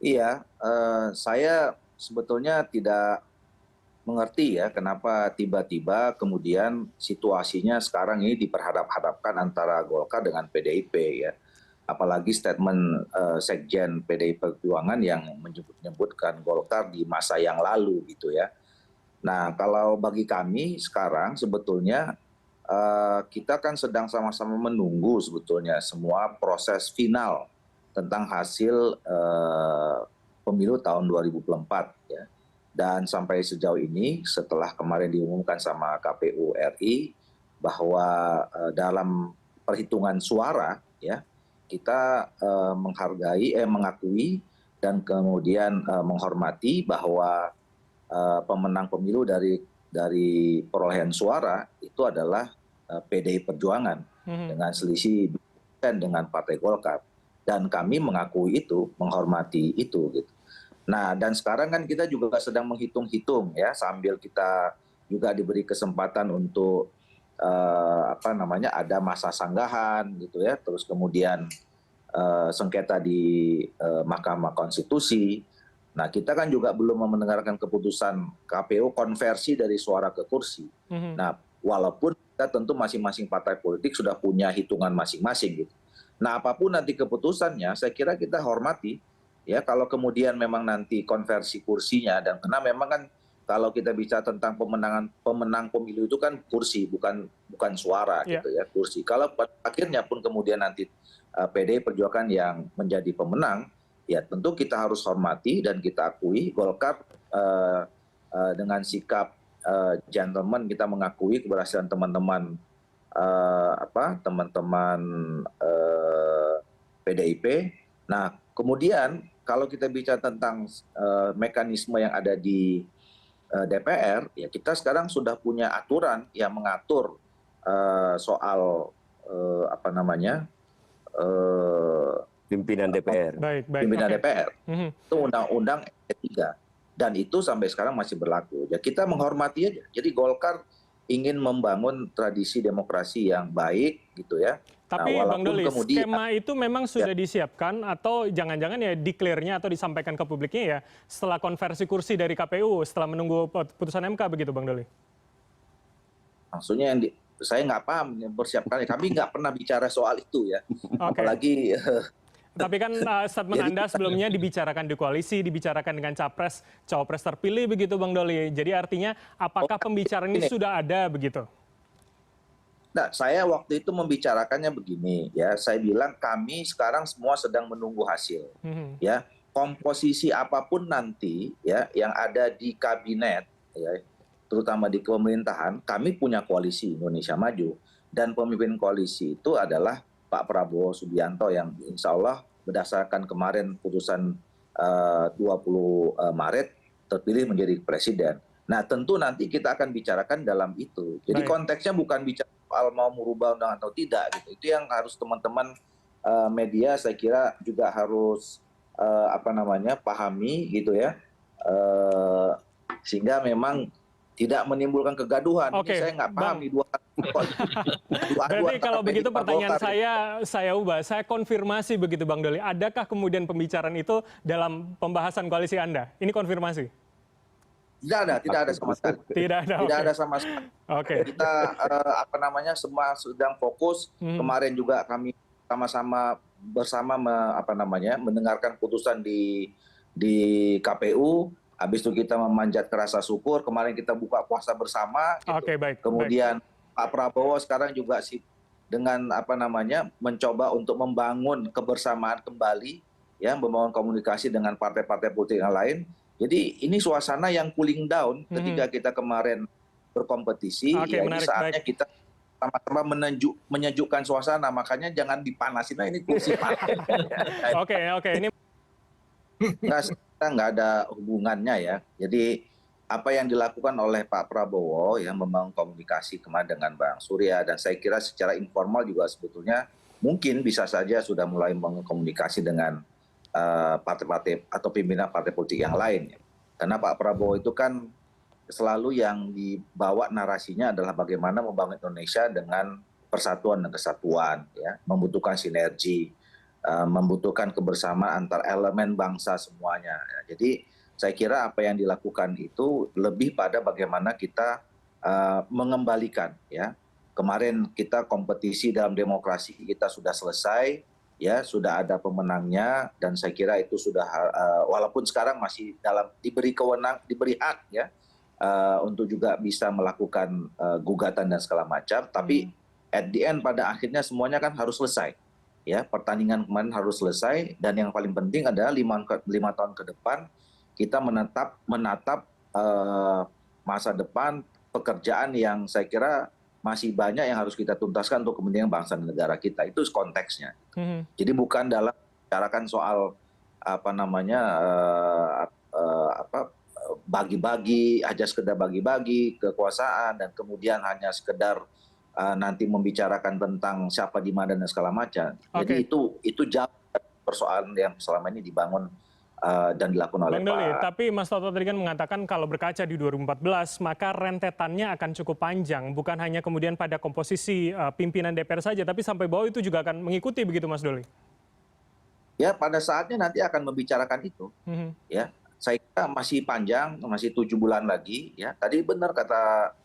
Iya, saya sebetulnya tidak mengerti ya kenapa tiba-tiba kemudian situasinya sekarang ini diperhadap-hadapkan antara Golkar dengan PDIP ya. Apalagi statement Sekjen PDI Perjuangan yang menyebutkan Golkar di masa yang lalu gitu ya. Nah, kalau bagi kami sekarang sebetulnya kita kan sedang sama-sama menunggu sebetulnya semua proses final tentang hasil pemilu tahun 2024 ya. Dan sampai sejauh ini setelah kemarin diumumkan sama KPU RI bahwa dalam perhitungan suara ya kita mengakui dan kemudian menghormati bahwa pemenang pemilu dari perolehan suara itu adalah PDI Perjuangan dengan selisih 2% dengan Partai Golkar. Dan kami mengakui itu, menghormati itu gitu. Nah, dan sekarang kan kita juga sedang menghitung-hitung ya sambil kita juga diberi kesempatan untuk ada masa sanggahan gitu ya, terus kemudian sengketa di Mahkamah Konstitusi. Nah, kita kan juga belum mendengarkan keputusan KPU konversi dari suara ke kursi. Nah, walaupun kita tentu masing-masing partai politik sudah punya hitungan masing-masing gitu. Nah, apapun nanti keputusannya, saya kira kita hormati ya kalau kemudian memang nanti konversi kursinya dan karena memang kan kalau kita bicara tentang pemenang pemilu itu kan kursi bukan suara gitu ya, kursi. Kalau pada akhirnya pun kemudian nanti PDI Perjuangan yang menjadi pemenang, ya tentu kita harus hormati dan kita akui Golkar dengan sikap gentleman kita mengakui keberhasilan teman-teman teman-teman PDIP. Nah, kemudian kalau kita bicara tentang mekanisme yang ada di DPR, ya kita sekarang sudah punya aturan yang mengatur soal pimpinan DPR. Pimpinan DPR. Itu Undang-Undang MP3. Dan itu sampai sekarang masih berlaku. Ya kita menghormati aja. Jadi Golkar ingin membangun tradisi demokrasi yang baik gitu ya. Tapi Bang Doli, skema itu memang sudah disiapkan atau jangan-jangan ya declare-nya atau disampaikan ke publiknya ya setelah konversi kursi dari KPU, setelah menunggu putusan MK begitu Bang Doli? Maksudnya saya nggak paham persiapkan. Kami nggak pernah bicara soal itu ya. Apalagi tapi kan statement Anda sebelumnya dibicarakan di koalisi, dibicarakan dengan capres, cawapres terpilih begitu Bang Doli. Jadi artinya apakah pembicaraan ini sudah ada begitu? Nah, saya waktu itu membicarakannya begini ya. Saya bilang kami sekarang semua sedang menunggu hasil. Ya, komposisi apapun nanti ya yang ada di kabinet ya, terutama di pemerintahan, kami punya koalisi Indonesia Maju dan pemimpin koalisi itu adalah Pak Prabowo Subianto yang insya Allah berdasarkan kemarin putusan 20 Maret terpilih menjadi presiden. Nah tentu nanti kita akan bicarakan dalam itu. Jadi konteksnya bukan bicara soal mau merubah undang atau tidak gitu. Itu yang harus teman-teman media saya kira juga harus pahami gitu ya. Sehingga memang tidak menimbulkan kegaduhan. Ini saya nggak paham nih Berarti kalau begitu pertanyaan saya ubah, saya konfirmasi begitu Bang Doli. Adakah kemudian pembicaraan itu dalam pembahasan koalisi Anda? Ini konfirmasi. Tidak ada sama sekali. Tidak ada sama sekali. Kita semua sedang fokus. Kemarin juga kami sama-sama bersama mendengarkan putusan di KPU. Habis itu kita memanjat rasa syukur. Kemarin kita buka puasa bersama. Gitu. Kemudian Pak Prabowo sekarang juga dengan mencoba untuk membangun kebersamaan kembali, ya, membangun komunikasi dengan partai-partai politik yang lain. Jadi ini suasana yang cooling down ketika kita kemarin berkompetisi. Ini saatnya kita sama-sama menyejukkan suasana. Makanya jangan dipanasin. Nah, ini kursi panas. Ini nggak ada hubungannya ya. Jadi apa yang dilakukan oleh Pak Prabowo yang membangun komunikasi kemarin dengan Bang Surya dan saya kira secara informal juga sebetulnya mungkin bisa saja sudah mulai mengkomunikasi dengan partai-partai atau pimpinan partai politik yang lain. Karena Pak Prabowo itu kan selalu yang dibawa narasinya adalah bagaimana membangun Indonesia dengan persatuan dan kesatuan, ya, membutuhkan sinergi. membutuhkan kebersamaan antar elemen bangsa semuanya. Jadi saya kira apa yang dilakukan itu lebih pada bagaimana kita mengembalikan, ya. Kemarin kita kompetisi dalam demokrasi kita sudah selesai, ya, sudah ada pemenangnya, dan saya kira itu sudah walaupun sekarang masih diberi hak, ya, untuk juga bisa melakukan gugatan dan segala macam, tapi at the end pada akhirnya semuanya kan harus selesai. Ya, pertandingan kemarin harus selesai, dan yang paling penting adalah 5 tahun ke depan kita menatap masa depan pekerjaan yang saya kira masih banyak yang harus kita tuntaskan untuk kepentingan bangsa dan negara kita. Itu konteksnya. Jadi bukan dalam bicarakan soal bagi-bagi, hanya sekedar bagi-bagi kekuasaan dan kemudian hanya sekedar nanti membicarakan tentang siapa di mana dan segala macam. Jadi itu jauh dari persoalan yang selama ini dibangun dan dilakukan oleh Bang Doli, Pak. tapi Mas Toto tadi kan mengatakan kalau berkaca di 2014 maka rentetannya akan cukup panjang, bukan hanya kemudian pada komposisi pimpinan DPR saja, tapi sampai bawah itu juga akan mengikuti, begitu Mas Doli? Ya, pada saatnya nanti akan membicarakan itu. Ya, saya kira masih panjang, masih 7 bulan lagi. Ya, tadi benar kata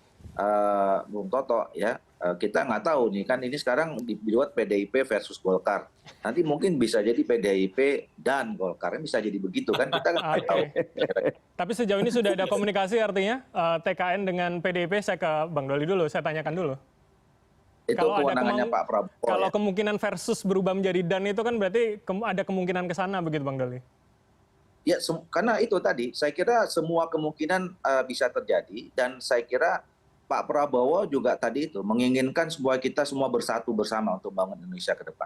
Bung Toto, ya. Kita nggak tahu nih, kan ini sekarang dibuat PDIP versus Golkar. Nanti mungkin bisa jadi PDIP dan Golkar, bisa jadi begitu kan, kita nggak tahu. Tapi sejauh ini sudah ada komunikasi artinya TKN dengan PDIP. Saya ke Bang Doli dulu, saya tanyakan dulu. Itu kewenangannya Pak Prabowo. Kalau kemungkinan versus berubah menjadi dan itu kan berarti ada kemungkinan ke sana, begitu Bang Doli? Ya, karena itu tadi, saya kira semua kemungkinan bisa terjadi, dan saya kira Pak Prabowo juga tadi itu menginginkan supaya kita semua bersatu bersama untuk bangun Indonesia ke depan.